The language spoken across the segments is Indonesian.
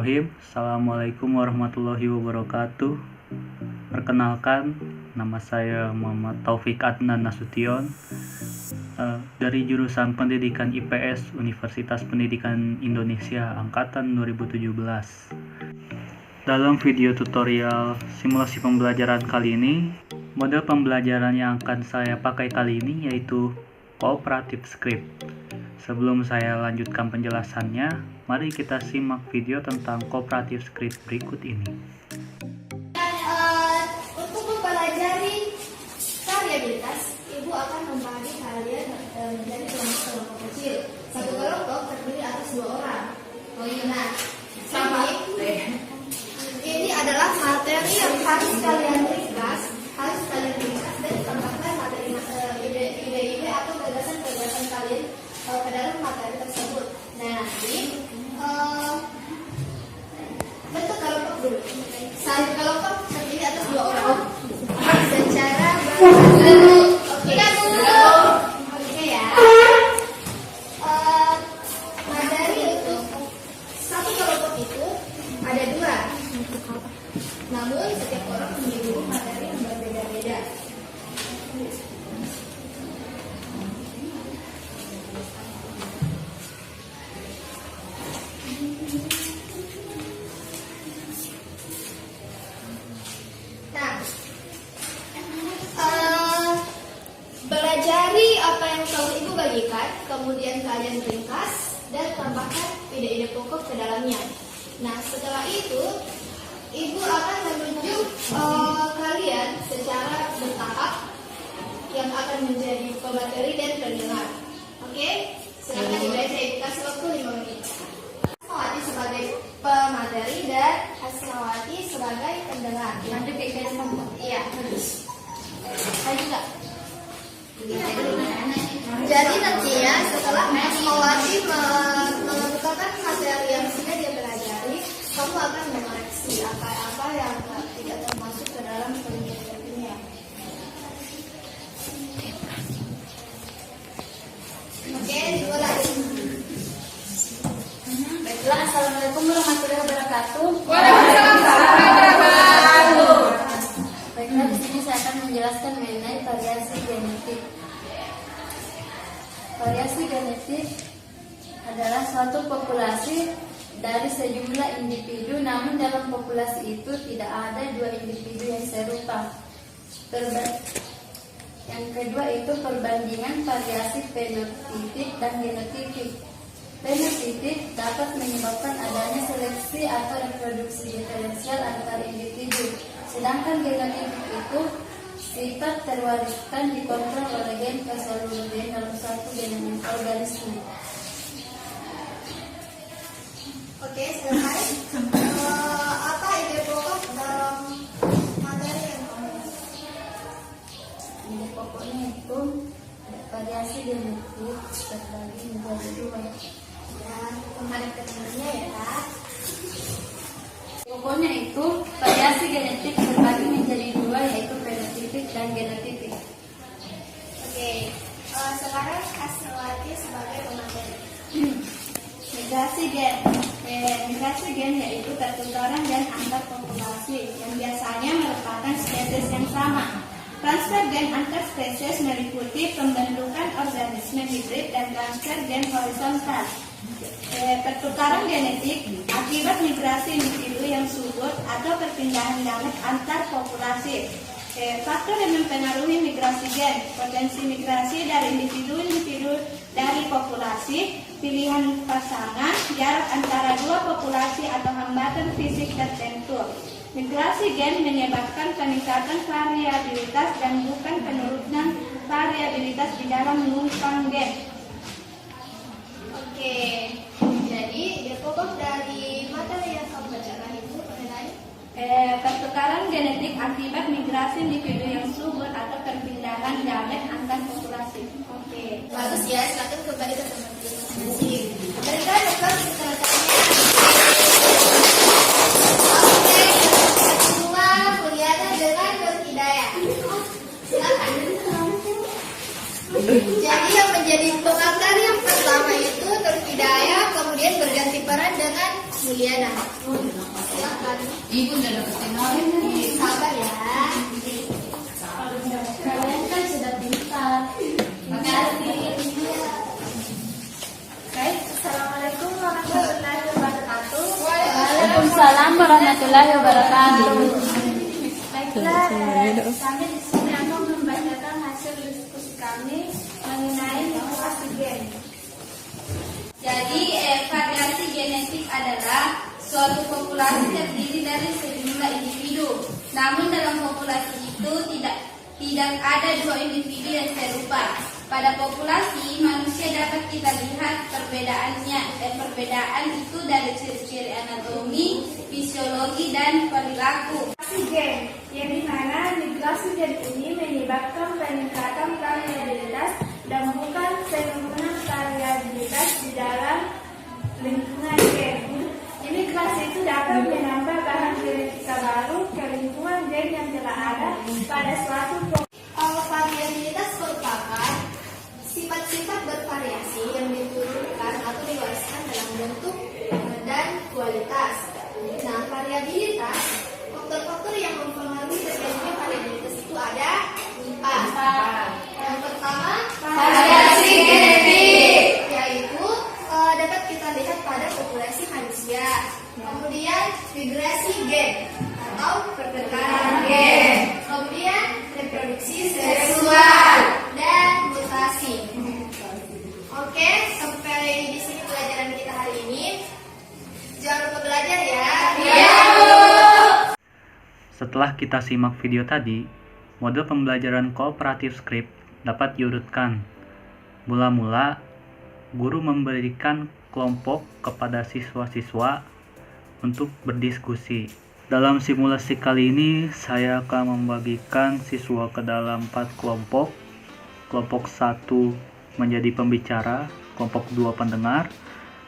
Bismillahirrahmanirrahim. Assalamualaikum warahmatullahi wabarakatuh. Perkenalkan, nama saya Muhammad Taufik Adnan Nasution dari jurusan Pendidikan IPS Universitas Pendidikan Indonesia Angkatan 2017. Dalam video tutorial simulasi pembelajaran kali ini, model pembelajaran yang akan saya pakai kali ini yaitu Cooperative Script. Sebelum saya lanjutkan penjelasannya, mari kita simak video tentang Cooperative Script berikut ini. Untuk mempelajari variabilitas, Ibu akan membagi kalian menjadi kelompok kecil. Satu kelompok terdiri atas 2 orang. Nah, ini adalah materi yang harus kalian ringkas, dan tambahkan materi ide-ide atau gagasan-gagasan kalian ke dalam materi tersebut. Nah, nanti bentuk kelompok dulu. Satu kelompok terdiri atas 2 orang. Secara Oke ya. Materi untuk satu kelompok itu ada 2. Namun setiap orang memiliki materi yang berbeda-beda. Belajari apa yang telah Ibu bagikan, kemudian kalian ringkas dan tambahkan ide-ide pokok ke dalamnya. Nah, setelah itu Ibu akan menunjuk kalian secara bertahap yang akan menjadi pemateri dan pendengar. Oke? Silakan dibaca, Ibu kasih waktu 5 menit. Hasnawati sebagai pemateri dan Hasnawati sebagai pendengar. Nanti kayak iya, harus. Ayo juga. Jadi nantinya setelah Hasnawati mengemukakan materi yang sudah dia pelajari, kamu akan mengoreksi apa-apa yang tidak termasuk ke dalam penelitiannya. Oke, dimulai. Baiklah, assalamualaikum warahmatullahi wabarakatuh. Waalaikumsalam warahmatullahi wabarakatuh. Baiklah, di sini saya akan menjelaskan mengenai variasi genetik. Variasi genetik adalah suatu populasi dari sejumlah individu, namun dalam populasi itu tidak ada 2 individu yang serupa. Yang kedua itu perbandingan variasi fenotipik dan genotipik. Fenotipik dapat menyebabkan adanya seleksi atau reproduksi diferensial antar individu, sedangkan genotipik itu sifat terwariskan dikontrol oleh gen ke seluruh gen dalam suatu genom organisme. Oke, selesai. Apa ide pokok dalam materi yang kamu? Ide pokoknya itu variasi genetik terbagi menjadi 2. Dan menghadap ke temannya ya, Kak. Pokoknya itu variasi genetik terbagi menjadi 2, yaitu fenotipik dan genotipik. Oke, sekarang Hasnawati sebagai pemateri. Migrasi gen. Migrasi gen yaitu pertukaran gen antar populasi yang biasanya merupakan spesies yang sama. Transfer gen antar spesies meliputi pembentukan organisme hibrid dan transfer gen horizontal. Pertukaran genetik akibat migrasi individu yang subur atau perpindahan gamet antar populasi. Faktor yang mempengaruhi migrasi gen: potensi migrasi dari individu-individu dari populasi, pilihan pasangan, jarak antara 2 populasi atau hambatan fisik tertentu. Migrasi gen menyebabkan peningkatan variabilitas dan bukan penurunan variabilitas di dalam numpang gen. Oke, jadi ide pokok dari materi yang kamu bacakan itu mengenai Pertukaran genetik akibat migrasi individu yang subur atau perpindahan gamet antar populasi. Oke, bagus ya. Silakan kembali ke teman-teman masing-masing. Berikan rekam tanda-tandanya. Oke, semua kelihatan dengan berhidayah. Silakan. Jadi yang menjadi pengantar yang pertama itu Nur Hidayah, kemudian berganti peran dengan Mulyana. Silakan. Ibu udah dapat tenor. Sabar ya. Kalian kan sudah pintar. Makasih. Baik, Assalamualaikum warahmatullahi wabarakatuh. Waalaikumsalam warahmatullahi wabarakatuh. Baiklah, kami di sini akan membacakan hasil diskusi kami mengenai populasi gen. Jadi, variasi genetik adalah suatu populasi terdiri dari sejumlah individu. Namun dalam populasi itu tidak ada dua individu yang serupa. Pada populasi manusia dapat kita lihat perbedaannya. Perbedaan itu dari ciri-ciri anatomi, fisiologi, dan perilaku. Gen, yang dimana migrasi gen ini menyebabkan peningkatan variabilitas dan bukan penurunan variabilitas di dalam lingkungan gen. Imigrasi itu dapat menambah bahan genetika baru ke lingkungan gen yang telah ada pada suatu variabilitas merupakan sifat-sifat bervariasi yang diturunkan atau diwariskan dalam bentuk dan kualitas. Nah, variabilitas, faktor-faktor yang mempengaruhi terjadinya variabilitas itu ada 4. Yang pertama, variasi genetik, yaitu dapat kita lihat pada populasi manusia. Kemudian migrasi gen atau pertukaran gen. Kemudian reproduksi seksual dan mutasi. Oke, sampai di sini pelajaran kita hari ini. Jangan lupa belajar ya. Setelah kita simak video tadi, model pembelajaran kooperatif script dapat diurutkan. Mula-mula, guru memberikan kelompok kepada siswa-siswa untuk berdiskusi. Dalam simulasi kali ini, saya akan membagikan siswa ke dalam 4 kelompok. Kelompok 1 menjadi pembicara, kelompok 2 pendengar,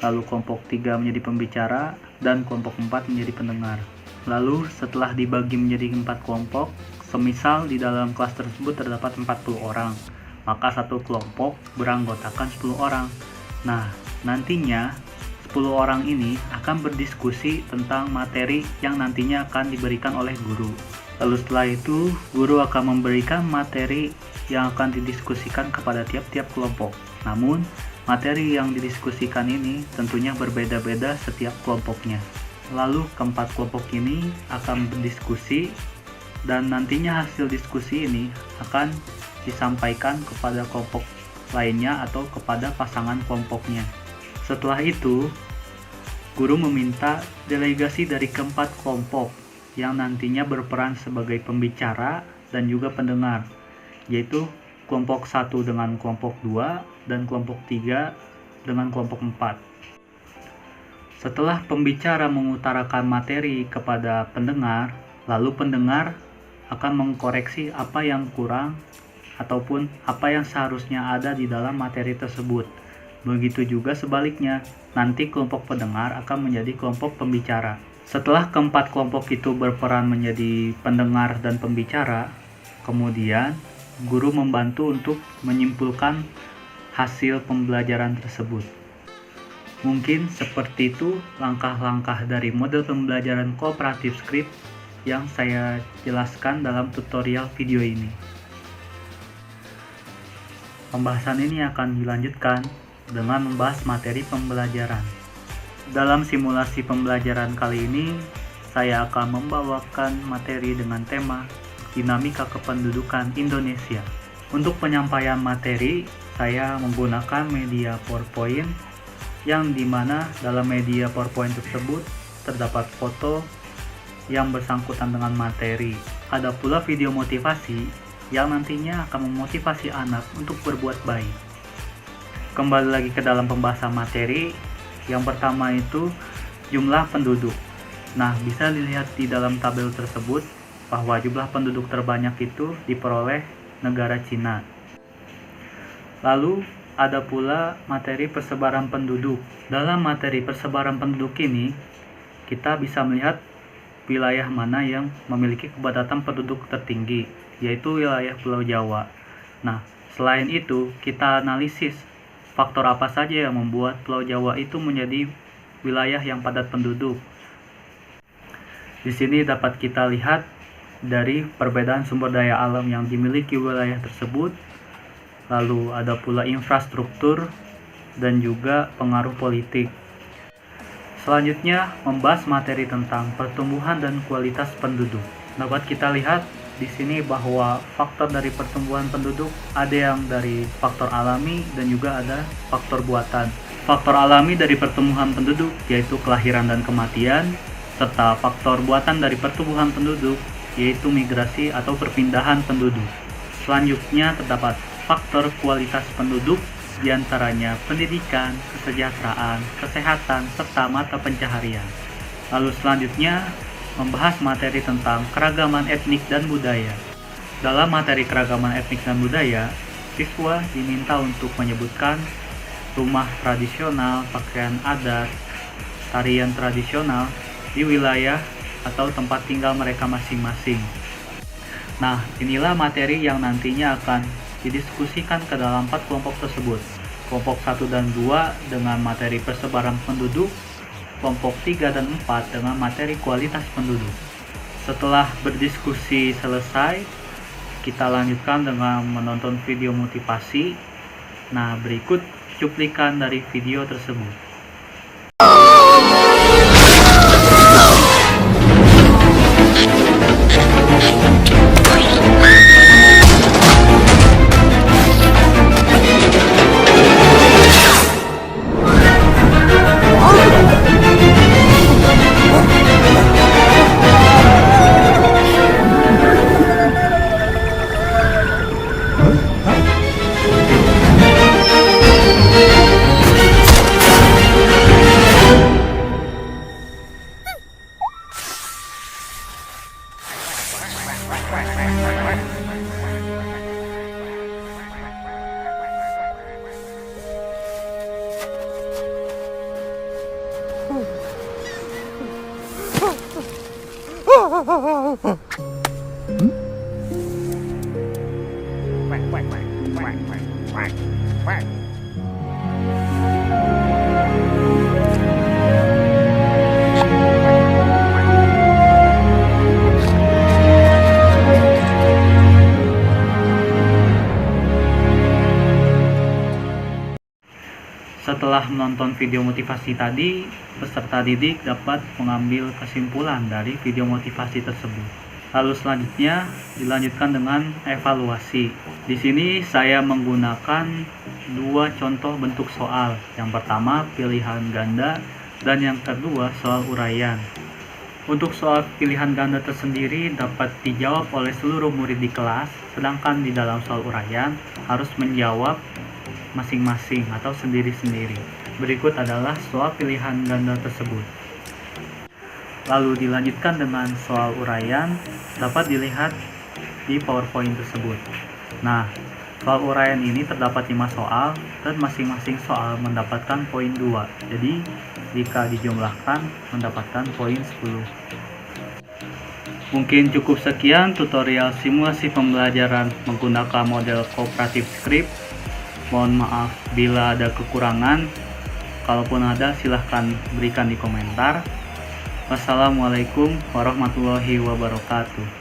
lalu kelompok 3 menjadi pembicara, dan kelompok 4 menjadi pendengar. Lalu setelah dibagi menjadi 4 kelompok, semisal di dalam kelas tersebut terdapat 40 orang, maka satu kelompok beranggotakan 10 orang. Nah, nantinya 10 orang ini akan berdiskusi tentang materi yang nantinya akan diberikan oleh guru. Lalu setelah itu, guru akan memberikan materi yang akan didiskusikan kepada tiap-tiap kelompok. Namun, materi yang didiskusikan ini tentunya berbeda-beda setiap kelompoknya. Lalu keempat kelompok ini akan berdiskusi dan nantinya hasil diskusi ini akan disampaikan kepada kelompok lainnya atau kepada pasangan kelompoknya. Setelah itu, guru meminta delegasi dari keempat kelompok yang nantinya berperan sebagai pembicara dan juga pendengar, yaitu kelompok 1 dengan kelompok 2 dan kelompok 3 dengan kelompok 4. Setelah pembicara mengutarakan materi kepada pendengar, lalu pendengar akan mengkoreksi apa yang kurang ataupun apa yang seharusnya ada di dalam materi tersebut. Begitu juga sebaliknya, nanti kelompok pendengar akan menjadi kelompok pembicara. Setelah keempat kelompok itu berperan menjadi pendengar dan pembicara, kemudian guru membantu untuk menyimpulkan hasil pembelajaran tersebut. Mungkin seperti itu langkah-langkah dari model pembelajaran kooperatif script yang saya jelaskan dalam tutorial video ini. Pembahasan ini akan dilanjutkan dengan membahas materi pembelajaran. Dalam simulasi pembelajaran kali ini, saya akan membawakan materi dengan tema dinamika kependudukan Indonesia. Untuk penyampaian materi, saya menggunakan media PowerPoint yang dimana dalam media PowerPoint tersebut terdapat foto yang bersangkutan dengan materi. Ada pula video motivasi yang nantinya akan memotivasi anak untuk berbuat baik. Kembali lagi ke dalam pembahasan materi. Yang pertama itu jumlah penduduk. Nah, bisa dilihat di dalam tabel tersebut bahwa jumlah penduduk terbanyak itu diperoleh negara Cina. Lalu ada pula materi persebaran penduduk. Dalam materi persebaran penduduk ini, kita bisa melihat wilayah mana yang memiliki kepadatan penduduk tertinggi, yaitu wilayah Pulau Jawa. Nah, selain itu, kita analisis faktor apa saja yang membuat Pulau Jawa itu menjadi wilayah yang padat penduduk. Di sini dapat kita lihat dari perbedaan sumber daya alam yang dimiliki wilayah tersebut, lalu ada pula infrastruktur dan juga pengaruh politik. Selanjutnya, membahas materi tentang pertumbuhan dan kualitas penduduk. Dapat kita lihat di sini bahwa faktor dari pertumbuhan penduduk ada yang dari faktor alami dan juga ada faktor buatan. Faktor alami dari pertumbuhan penduduk yaitu kelahiran dan kematian, serta faktor buatan dari pertumbuhan penduduk yaitu migrasi atau perpindahan penduduk. Selanjutnya terdapat faktor kualitas penduduk, diantaranya pendidikan, kesejahteraan, kesehatan, serta mata pencaharian. Lalu selanjutnya membahas materi tentang keragaman etnik dan budaya. Dalam materi keragaman etnik dan budaya, siswa diminta untuk menyebutkan rumah tradisional, pakaian adat, tarian tradisional di wilayah atau tempat tinggal mereka masing-masing. Nah, inilah materi yang nantinya akan didiskusikan ke dalam 4 kelompok tersebut. Kelompok 1 dan 2 dengan materi persebaran penduduk, kelompok 3 dan 4 dengan materi kualitas penduduk. Setelah berdiskusi selesai, kita lanjutkan dengan menonton video motivasi. Nah, berikut cuplikan dari video tersebut. Setelah menonton video motivasi tadi, peserta didik dapat mengambil kesimpulan dari video motivasi tersebut. Lalu selanjutnya dilanjutkan dengan evaluasi. Di sini saya menggunakan 2 contoh bentuk soal. Yang pertama pilihan ganda dan yang kedua soal uraian. Untuk soal pilihan ganda tersendiri dapat dijawab oleh seluruh murid di kelas, sedangkan di dalam soal uraian harus menjawab masing-masing atau sendiri-sendiri. Berikut adalah soal pilihan ganda tersebut. Lalu dilanjutkan dengan soal uraian, dapat dilihat di PowerPoint tersebut. Nah, soal uraian ini terdapat 5 soal dan masing-masing soal mendapatkan poin 2. Jadi, jika dijumlahkan mendapatkan poin 10. Mungkin cukup sekian tutorial simulasi pembelajaran menggunakan model cooperative script. Mohon maaf bila ada kekurangan. Kalaupun ada, silahkan berikan di komentar. Wassalamualaikum warahmatullahi wabarakatuh.